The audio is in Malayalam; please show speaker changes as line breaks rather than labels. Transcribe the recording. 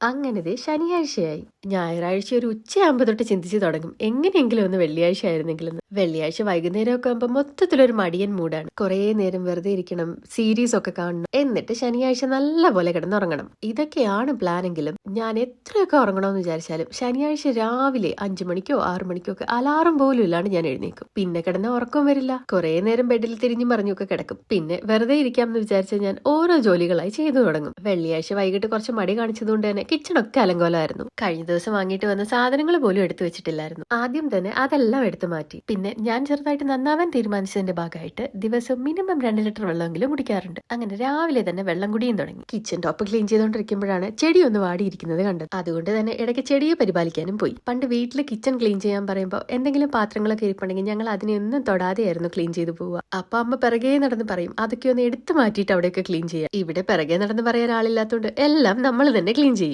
അങ്ങനത്തെ ശനിയാഴ്ചയായി. ഞായറാഴ്ച ഒരു ഉച്ചയാകുമ്പോ തൊട്ട് ചിന്തിച്ചു തുടങ്ങും എങ്ങനെയെങ്കിലും ഒന്ന് വെള്ളിയാഴ്ച ആയിരുന്നെങ്കിലും. വെള്ളിയാഴ്ച വൈകുന്നേരമൊക്കെ ആകുമ്പോൾ മൊത്തത്തിലൊരു മടിയൻ മൂടാണ്. കുറേ നേരം വെറുതെ ഇരിക്കണം, സീരീസ് ഒക്കെ കാണണം, എന്നിട്ട് ശനിയാഴ്ച നല്ല പോലെ കിടന്നുറങ്ങണം. ഇതൊക്കെയാണ് പ്ലാനെങ്കിലും ഞാൻ എത്രയൊക്കെ ഉറങ്ങണമെന്ന് വിചാരിച്ചാലും ശനിയാഴ്ച രാവിലെ 5 മണിക്കോ 6 മണിക്കോ ഒക്കെ അലാറം പോലും ഇല്ലാണ്ട് ഞാൻ എഴുന്നേക്കും. പിന്നെ കിടന്ന ഉറക്കം വരില്ല. കുറേ നേരം ബെഡിൽ തിരിഞ്ഞും മറിഞ്ഞൊക്കെ കിടക്കും. പിന്നെ വെറുതെ ഇരിക്കാമെന്ന് വിചാരിച്ച ഞാൻ ഓരോ ജോലികളായി ചെയ്തു തുടങ്ങും. വെള്ളിയാഴ്ച വൈകിട്ട് കുറച്ച് മടി കാണിച്ചതുകൊണ്ട് തന്നെ കിച്ചണൊക്കെ അലങ്കോലമായിരുന്നു. കഴിഞ്ഞ ദിവസം വാങ്ങിയിട്ട് വന്ന സാധനങ്ങൾ പോലും എടുത്തു വെച്ചിട്ടില്ലായിരുന്നു. ആദ്യം തന്നെ അതെല്ലാം എടുത്തു മാറ്റി. പിന്നെ ഞാൻ ചെറുതായിട്ട് നന്നാവാൻ തീരുമാനിച്ചതിന്റെ ഭാഗമായിട്ട് ദിവസം മിനിമം 2 ലിറ്റർ വെള്ളമെങ്കിലും കുടിക്കാറുണ്ട്. അങ്ങനെ രാവിലെ തന്നെ വെള്ളം കുടിയും തുടങ്ങി. കിച്ചൺ ടോപ്പ് ക്ലീൻ ചെയ്തുകൊണ്ടിരിക്കുമ്പോഴാണ് ചെടി ഒന്ന് വാടിയിരിക്കുന്നത് കണ്ടത്. അതുകൊണ്ട് തന്നെ ഇടയ്ക്ക് ചെടിയെ പരിപാലിക്കാനും പോയി. പണ്ട് വീട്ടിൽ കിച്ചൺ ക്ലീൻ ചെയ്യാൻ പറയുമ്പോൾ എന്തെങ്കിലും പാത്രങ്ങളൊക്കെ ഇരിപ്പുണ്ടെങ്കിൽ ഞങ്ങൾ അതിനെയൊന്നും തൊടാതെയായിരുന്നു ക്ലീൻ ചെയ്തു പോവുക. അപ്പൊ അമ്മ പിറകെ നടന്ന് പറയും അതൊക്കെ ഒന്ന് എടുത്തു മാറ്റിയിട്ട് അവിടെയൊക്കെ ക്ലീൻ ചെയ്യാം. ഇവിടെ പിറകെ നടന്ന് പറയാൻ ആളില്ലാത്തതുകൊണ്ട് എല്ലാം നമ്മൾ തന്നെ ക്ലീൻ ചെയ്യും.